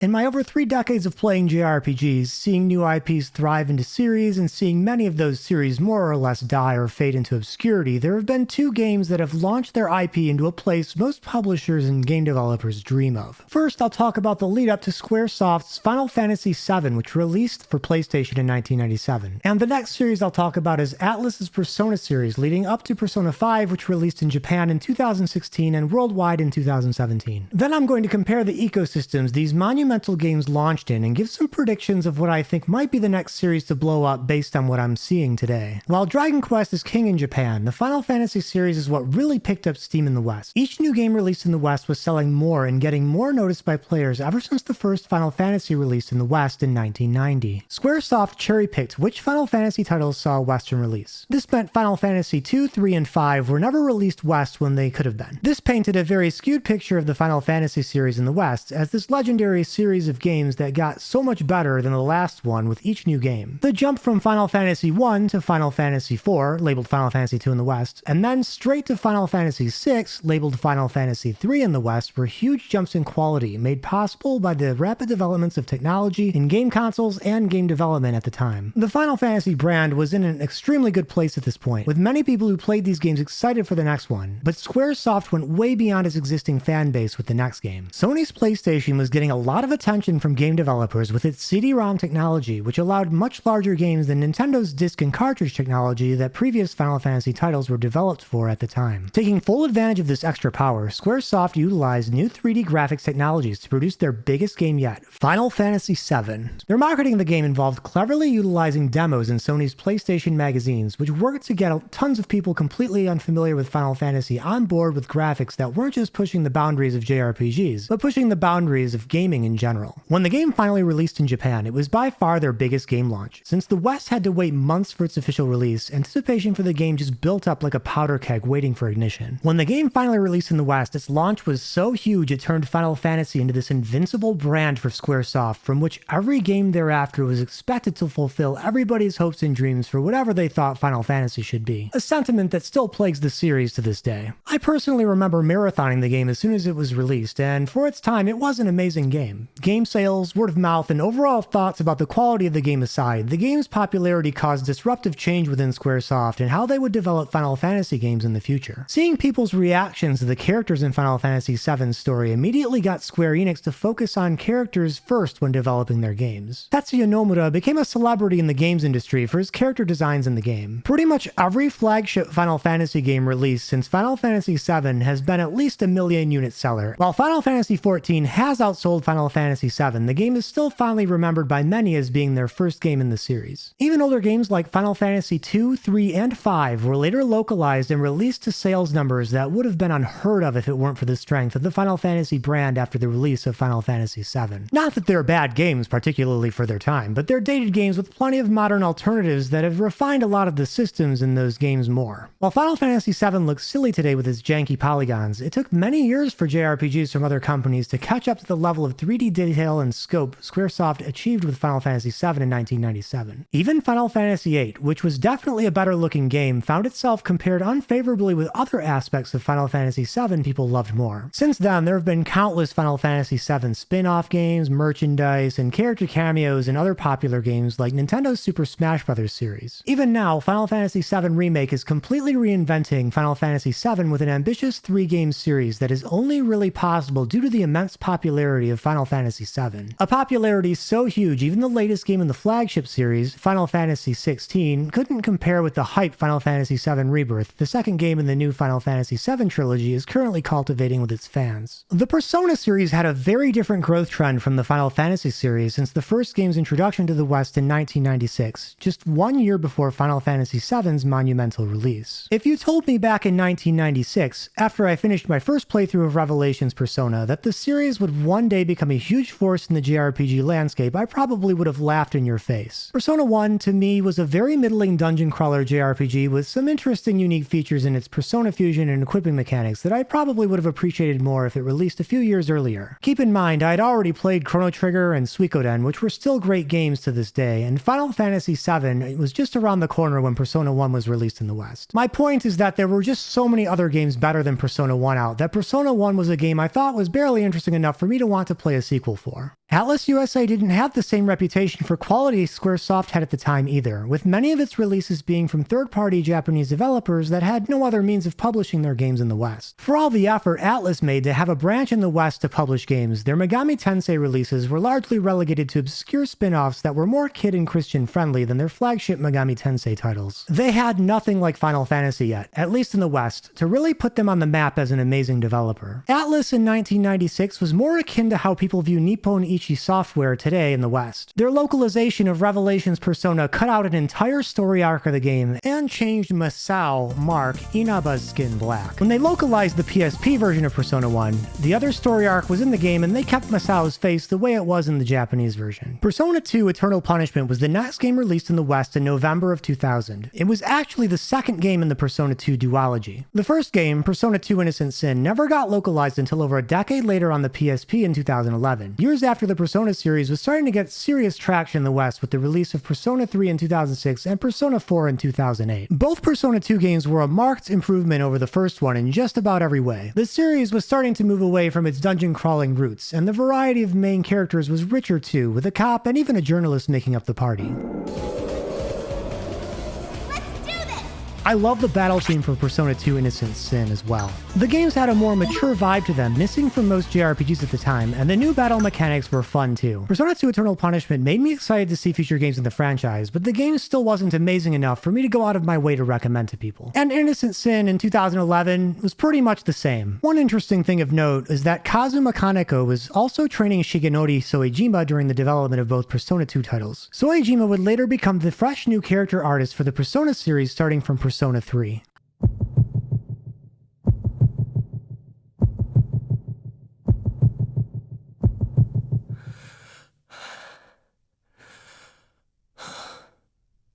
In my over 3 decades of playing JRPGs, seeing new IPs thrive into series and seeing many of those series more or less die or fade into obscurity, there have been 2 games that have launched their IP into a place most publishers and game developers dream of. First, I'll talk about the lead up to Squaresoft's Final Fantasy VII, which released for PlayStation in 1997. And the next series I'll talk about is Atlus's Persona series, leading up to Persona 5, which released in Japan in 2016 and worldwide in 2017. Then I'm going to compare the ecosystems these monumental games launched in and give some predictions of what I think might be the next series to blow up based on what I'm seeing today. While Dragon Quest is king in Japan, the Final Fantasy series is what really picked up steam in the West. Each new game released in the West was selling more and getting more noticed by players ever since the first Final Fantasy released in the West in 1990. Squaresoft cherry-picked which Final Fantasy titles saw a Western release. This meant Final Fantasy 2, 3, and 5 were never released West when they could have been. This painted a very skewed picture of the Final Fantasy series in the West as this legendary series of games that got so much better than the last one with each new game. The jump from Final Fantasy 1 to Final Fantasy 4, labeled Final Fantasy 2 in the West, and then straight to Final Fantasy 6, labeled Final Fantasy 3 in the West, were huge jumps in quality made possible by the rapid developments of technology in game consoles and game development at the time. The Final Fantasy brand was in an extremely good place at this point, with many people who played these games excited for the next one, but Squaresoft went way beyond its existing fan base with the next game. Sony's PlayStation was getting a lot of attention from game developers with its CD-ROM technology, which allowed much larger games than Nintendo's disc and cartridge technology that previous Final Fantasy titles were developed for at the time. Taking full advantage of this extra power, Squaresoft utilized new 3D graphics technologies to produce their biggest game yet, Final Fantasy VII. Their marketing of the game involved cleverly utilizing demos in Sony's PlayStation magazines, which worked to get tons of people completely unfamiliar with Final Fantasy on board with graphics that weren't just pushing the boundaries of JRPGs, but pushing the boundaries of gaming in general. When the game finally released in Japan, it was by far their biggest game launch. Since the West had to wait months for its official release, anticipation for the game just built up like a powder keg waiting for ignition. When the game finally released in the West, its launch was so huge it turned Final Fantasy into this invincible brand for Squaresoft, from which every game thereafter was expected to fulfill everybody's hopes and dreams for whatever they thought Final Fantasy should be. A sentiment that still plagues the series to this day. I personally remember marathoning the game as soon as it was released, and for its time it was an amazing game. Game sales, word of mouth, and overall thoughts about the quality of the game aside, the game's popularity caused disruptive change within Squaresoft and how they would develop Final Fantasy games in the future. Seeing people's reactions to the characters in Final Fantasy VII's story immediately got Square Enix to focus on characters first when developing their games. Tetsuya Nomura became a celebrity in the games industry for his character designs in the game. Pretty much every flagship Final Fantasy game released since Final Fantasy VII has been at least a million unit seller. While Final Fantasy XIV has outsold Final Fantasy VII, the game is still fondly remembered by many as being their first game in the series. Even older games like Final Fantasy II, III, and V were later localized and released to sales numbers that would have been unheard of if it weren't for the strength of the Final Fantasy brand after the release of Final Fantasy VII. Not that they're bad games, particularly for their time, but they're dated games with plenty of modern alternatives that have refined a lot of the systems in those games more. While Final Fantasy VII looks silly today with its janky polygons, it took many years for JRPGs from other companies to catch up to the level of 3D detail and scope Squaresoft achieved with Final Fantasy VII in 1997. Even Final Fantasy VIII, which was definitely a better looking game, found itself compared unfavorably with other aspects of Final Fantasy VII people loved more. Since then, there have been countless Final Fantasy VII spin-off games, merchandise, and character cameos in other popular games like Nintendo's Super Smash Bros. Series. Even now, Final Fantasy VII Remake is completely reinventing Final Fantasy VII with an ambitious 3-game series that is only really possible due to the immense popularity of Final Fantasy VII. A popularity so huge, even the latest game in the flagship series, Final Fantasy XVI, couldn't compare with the hype Final Fantasy VII Rebirth, the second game in the new Final Fantasy VII trilogy, is currently cultivating with its fans. The Persona series had a very different growth trend from the Final Fantasy series since the first game's introduction to the West in 1996, just 1 year before Final Fantasy VII's monumental release. If you told me back in 1996, after I finished my first playthrough of Revelations Persona, that the series would one day become a huge force in the JRPG landscape, I probably would have laughed in your face. Persona 1, to me, was a very middling dungeon crawler JRPG with some interesting unique features in its Persona fusion and equipping mechanics that I probably would have appreciated more if it released a few years earlier. Keep in mind, I had already played Chrono Trigger and Suikoden, which were still great games to this day, and Final Fantasy VII was just around the corner when Persona 1 was released in the West. My point is that there were just so many other games better than Persona 1 out that Persona 1 was a game I thought was barely interesting enough for me to want to play a sequel sequel for. Atlas USA didn't have the same reputation for quality Squaresoft had at the time either, with many of its releases being from third-party Japanese developers that had no other means of publishing their games in the West. For all the effort Atlas made to have a branch in the West to publish games, their Megami Tensei releases were largely relegated to obscure spin-offs that were more kid and Christian friendly than their flagship Megami Tensei titles. They had nothing like Final Fantasy yet, at least in the West, to really put them on the map as an amazing developer. Atlas in 1996 was more akin to how people view Nippon Ichi Software today in the West. Their localization of Revelations Persona cut out an entire story arc of the game and changed Masao, Mark, Inaba's skin black. When they localized the PSP version of Persona 1, the other story arc was in the game and they kept Masao's face the way it was in the Japanese version. Persona 2 Eternal Punishment was the next game released in the West in November of 2000. It was actually the second game in the Persona 2 duology. The first game, Persona 2 Innocent Sin, never got localized until over a decade later on the PSP in 2011, years after the Persona series was starting to get serious traction in the West with the release of Persona 3 in 2006 and Persona 4 in 2008. Both Persona 2 games were a marked improvement over the first one in just about every way. The series was starting to move away from its dungeon crawling roots, and the variety of main characters was richer too, with a cop and even a journalist making up the party. I love the battle theme for Persona 2 Innocent Sin as well. The games had a more mature vibe to them, missing from most JRPGs at the time, and the new battle mechanics were fun too. Persona 2 Eternal Punishment made me excited to see future games in the franchise, but the game still wasn't amazing enough for me to go out of my way to recommend to people. And Innocent Sin in 2011 was pretty much the same. One interesting thing of note is that Kazuma Kaneko was also training Shigenori Soejima during the development of both Persona 2 titles. Soejima would later become the fresh new character artist for the Persona series starting from Persona 3.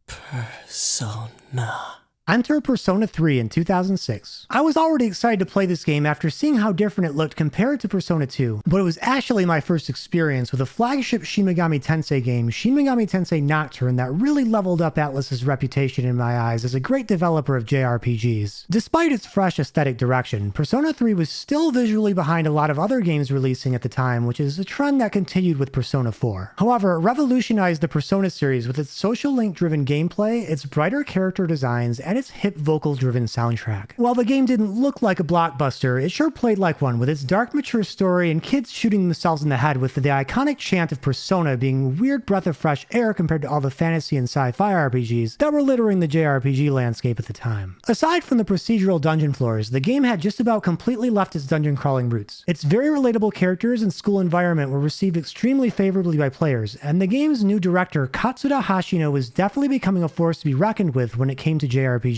Persona. Enter Persona 3 in 2006. I was already excited to play this game after seeing how different it looked compared to Persona 2, but it was actually my first experience with a flagship Shin Megami Tensei game, Shin Megami Tensei Nocturne, that really leveled up Atlus's reputation in my eyes as a great developer of JRPGs. Despite its fresh aesthetic direction, Persona 3 was still visually behind a lot of other games releasing at the time, which is a trend that continued with Persona 4. However, it revolutionized the Persona series with its social link-driven gameplay, its brighter character designs, and its hip vocal-driven soundtrack. While the game didn't look like a blockbuster, it sure played like one, with its dark, mature story and kids shooting themselves in the head with the iconic chant of Persona being a weird breath of fresh air compared to all the fantasy and sci-fi RPGs that were littering the JRPG landscape at the time. Aside from the procedural dungeon floors, the game had just about completely left its dungeon crawling roots. Its very relatable characters and school environment were received extremely favorably by players, and the game's new director, Katsuda Hashino, was definitely becoming a force to be reckoned with when it came to JRPGs.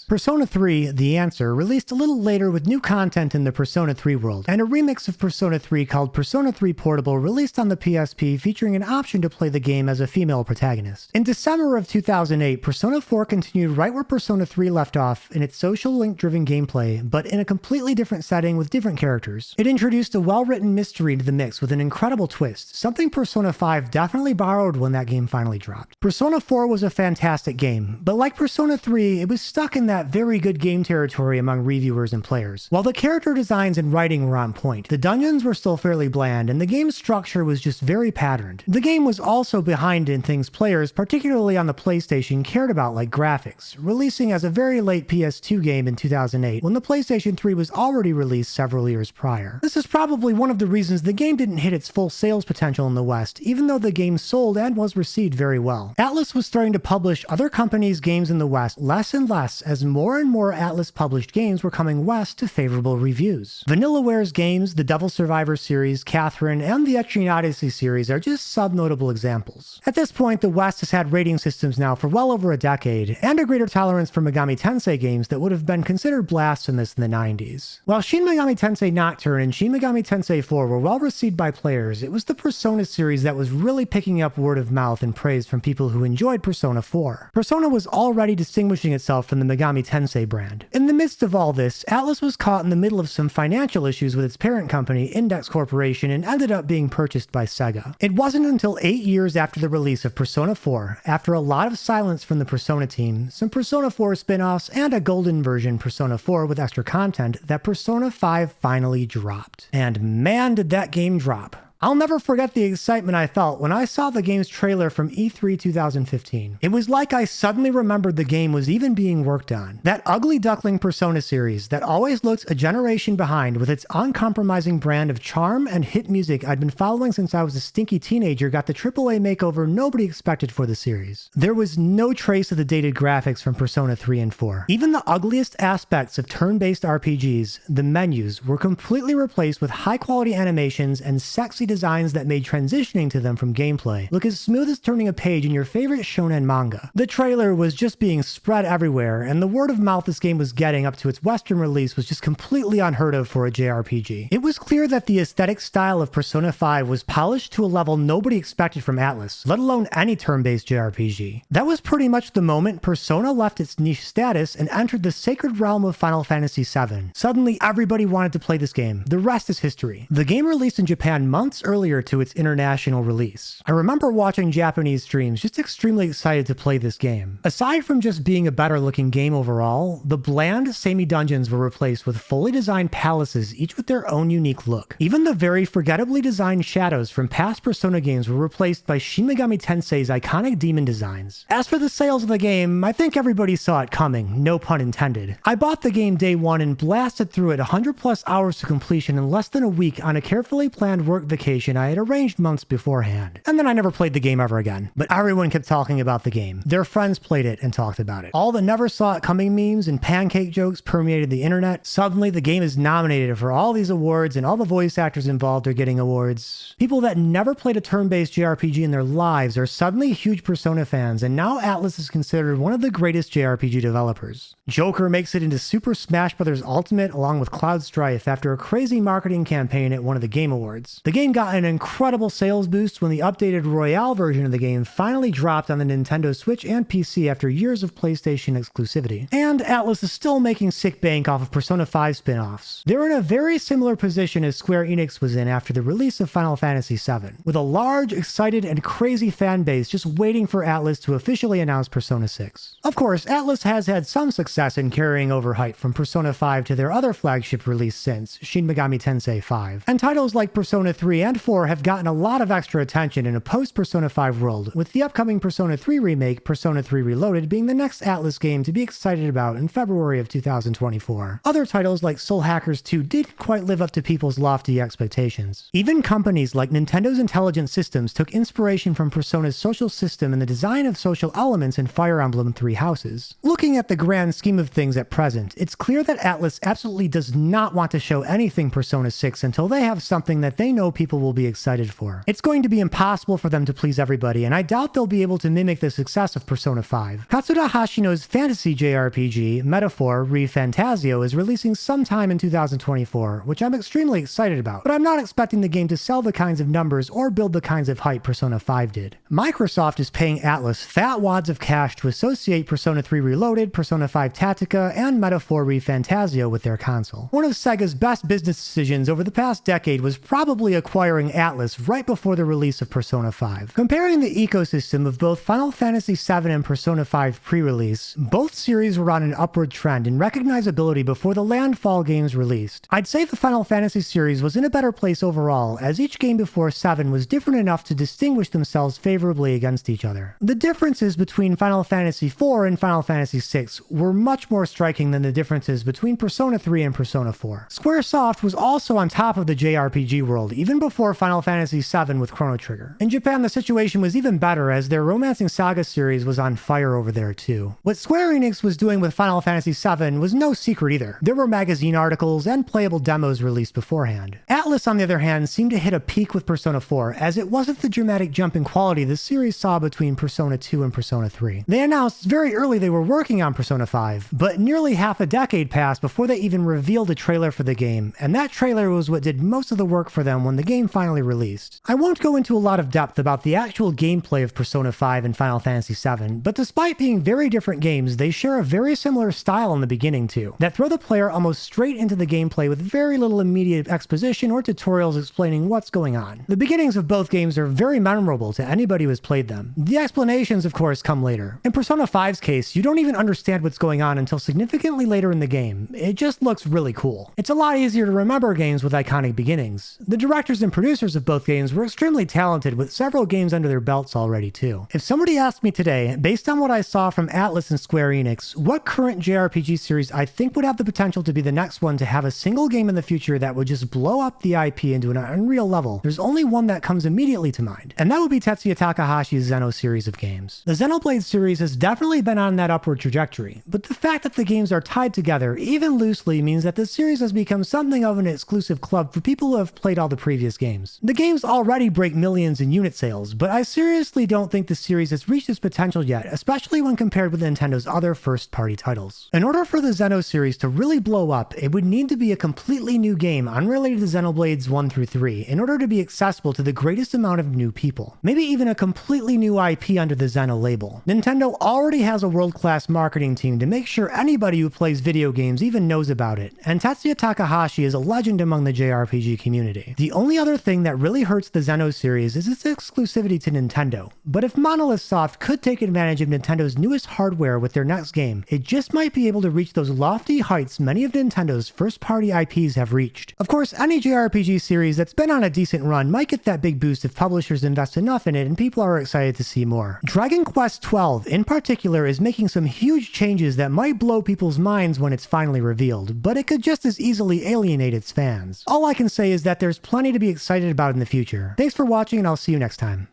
Persona 3, The Answer, released a little later with new content in the Persona 3 world, and a remix of Persona 3 called Persona 3 Portable released on the PSP featuring an option to play the game as a female protagonist. In December of 2008, Persona 4 continued right where Persona 3 left off in its social link-driven gameplay, but in a completely different setting with different characters. It introduced a well-written mystery into the mix with an incredible twist, something Persona 5 definitely borrowed when that game finally dropped. Persona 4 was a fantastic game, but like Persona 3, it was stuck in that very good game territory among reviewers and players. While the character designs and writing were on point, the dungeons were still fairly bland, and the game's structure was just very patterned. The game was also behind in things players, particularly on the PlayStation, cared about, like graphics, releasing as a very late PS2 game in 2008 when the PlayStation 3 was already released several years prior. This is probably one of the reasons the game didn't hit its full sales potential in the West, even though the game sold and was received very well. Atlus was starting to publish other companies' games in the West less and less as more and more Atlus-published games were coming west to favorable reviews. Vanillaware's games, the Devil Survivor series, Catherine, and the Etrian Odyssey series are just sub-notable examples. At this point, the West has had rating systems now for well over a decade, and a greater tolerance for Megami Tensei games that would have been considered blasphemous in the 90s. While Shin Megami Tensei Nocturne and Shin Megami Tensei 4 were well received by players, it was the Persona series that was really picking up word of mouth and praise from people who enjoyed Persona 4. Persona was already distinguishing itself from the Megami Tensei brand. In the midst of all this, Atlus was caught in the middle of some financial issues with its parent company, Index Corporation, and ended up being purchased by Sega. It wasn't until 8 years after the release of Persona 4, after a lot of silence from the Persona team, some Persona 4 spin-offs, and a golden version Persona 4 with extra content, that Persona 5 finally dropped. And man, did that game drop. I'll never forget the excitement I felt when I saw the game's trailer from E3 2015. It was like I suddenly remembered the game was even being worked on. That ugly duckling Persona series that always looked a generation behind with its uncompromising brand of charm and hit music I'd been following since I was a stinky teenager got the AAA makeover nobody expected for the series. There was no trace of the dated graphics from Persona 3 and 4. Even the ugliest aspects of turn-based RPGs, the menus, were completely replaced with high-quality animations and sexy designs that made transitioning to them from gameplay look as smooth as turning a page in your favorite shonen manga. The trailer was just being spread everywhere, and the word of mouth this game was getting up to its Western release was just completely unheard of for a JRPG. It was clear that the aesthetic style of Persona 5 was polished to a level nobody expected from Atlus, let alone any turn-based JRPG. That was pretty much the moment Persona left its niche status and entered the sacred realm of Final Fantasy VII. Suddenly, everybody wanted to play this game. The rest is history. The game released in Japan months earlier to its international release. I remember watching Japanese streams just extremely excited to play this game. Aside from just being a better looking game overall, the bland, samey dungeons were replaced with fully designed palaces, each with their own unique look. Even the very forgettably designed shadows from past Persona games were replaced by Shin Megami Tensei's iconic demon designs. As for the sales of the game, I think everybody saw it coming, no pun intended. I bought the game day one and blasted through it 100 plus hours to completion in less than a week on a carefully planned work vacation I had arranged months beforehand. And then I never played the game ever again. But everyone kept talking about the game. Their friends played it and talked about it. All the never saw it coming memes and pancake jokes permeated the internet. Suddenly the game is nominated for all these awards and all the voice actors involved are getting awards. People that never played a turn-based JRPG in their lives are suddenly huge Persona fans, and now Atlus is considered one of the greatest JRPG developers. Joker makes it into Super Smash Bros. Ultimate along with Cloud Strife after a crazy marketing campaign at one of the Game Awards. The game got an incredible sales boost when the updated Royale version of the game finally dropped on the Nintendo Switch and PC after years of PlayStation exclusivity. And Atlus is still making sick bank off of Persona 5 spin-offs. They're in a very similar position as Square Enix was in after the release of Final Fantasy VII, with a large, excited, and crazy fan base just waiting for Atlus to officially announce Persona 6. Of course, Atlus has had some success in carrying over hype from Persona 5 to their other flagship release since, Shin Megami Tensei 5. And titles like Persona 3 and 4 have gotten a lot of extra attention in a post-Persona 5 world, with the upcoming Persona 3 remake, Persona 3 Reloaded, being the next Atlus game to be excited about in February of 2024. Other titles like Soul Hackers 2 didn't quite live up to people's lofty expectations. Even companies like Nintendo's Intelligent Systems took inspiration from Persona's social system and the design of social elements in Fire Emblem Three Houses. Looking at the grand scheme of things at present, it's clear that Atlus absolutely does not want to show anything Persona 6 until they have something that they know people will be excited for. It's going to be impossible for them to please everybody, and I doubt they'll be able to mimic the success of Persona 5. Katsuda Hashino's fantasy JRPG, Metaphor ReFantazio, is releasing sometime in 2024, which I'm extremely excited about, but I'm not expecting the game to sell the kinds of numbers or build the kinds of hype Persona 5 did. Microsoft is paying Atlus fat wads of cash to associate Persona 3 Reloaded, Persona 5 Tactica, and Metaphor ReFantazio with their console. One of Sega's best business decisions over the past decade was probably acquiring Atlus right before the release of Persona 5. Comparing the ecosystem of both Final Fantasy VII and Persona 5 pre-release, both series were on an upward trend in recognizability before the Landfall games released. I'd say the Final Fantasy series was in a better place overall, as each game before 7 was different enough to distinguish themselves favorably against each other. The differences between Final Fantasy IV and Final Fantasy VI were much more striking than the differences between Persona 3 and Persona 4. Squaresoft was also on top of the JRPG world even before Final Fantasy VII with Chrono Trigger. In Japan, the situation was even better as their Romancing Saga series was on fire over there too. What Square Enix was doing with Final Fantasy VII was no secret either. There were magazine articles and playable demos released beforehand. Atlus, on the other hand, seemed to hit a peak with Persona 4, as it wasn't the dramatic jump in quality the series saw between Persona 2 and Persona 3. They announced very early they were working on Persona 5, but nearly half a decade passed before they even revealed a trailer for the game, and that trailer was what did most of the work for them when the game finally released. I won't go into a lot of depth about the actual gameplay of Persona 5 and Final Fantasy VII, but despite being very different games, they share a very similar style in the beginning too, that throw the player almost straight into the gameplay with very little immediate exposition or tutorials explaining what's going on. The beginnings of both games are very memorable to anybody who has played them. The explanations, of course, come later. In Persona 5's case, you don't even understand what's going on until significantly later in the game. It just looks really cool. It's a lot easier to remember games with iconic beginnings. The directors in and producers of both games were extremely talented, with several games under their belts already too. If somebody asked me today, based on what I saw from Atlas and Square Enix, what current JRPG series I think would have the potential to be the next one to have a single game in the future that would just blow up the IP into an unreal level, there's only one that comes immediately to mind, and that would be Tetsuya Takahashi's Xeno series of games. The Xenoblade series has definitely been on that upward trajectory, but the fact that the games are tied together, even loosely, means that the series has become something of an exclusive club for people who have played all the previous games. The games already break millions in unit sales, but I seriously don't think the series has reached its potential yet, especially when compared with Nintendo's other first-party titles. In order for the Xeno series to really blow up, it would need to be a completely new game unrelated to Xenoblades 1 through 3 in order to be accessible to the greatest amount of new people. Maybe even a completely new IP under the Xeno label. Nintendo already has a world-class marketing team to make sure anybody who plays video games even knows about it, and Tetsuya Takahashi is a legend among the JRPG community. The only other thing that really hurts the Xeno series is its exclusivity to Nintendo, but if Monolith Soft could take advantage of Nintendo's newest hardware with their next game, it just might be able to reach those lofty heights many of Nintendo's first-party IPs have reached. Of course, any JRPG series that's been on a decent run might get that big boost if publishers invest enough in it and people are excited to see more. Dragon Quest XII, in particular, is making some huge changes that might blow people's minds when it's finally revealed, but it could just as easily alienate its fans. All I can say is that there's plenty to be excited about in the future. Thanks for watching, and I'll see you next time.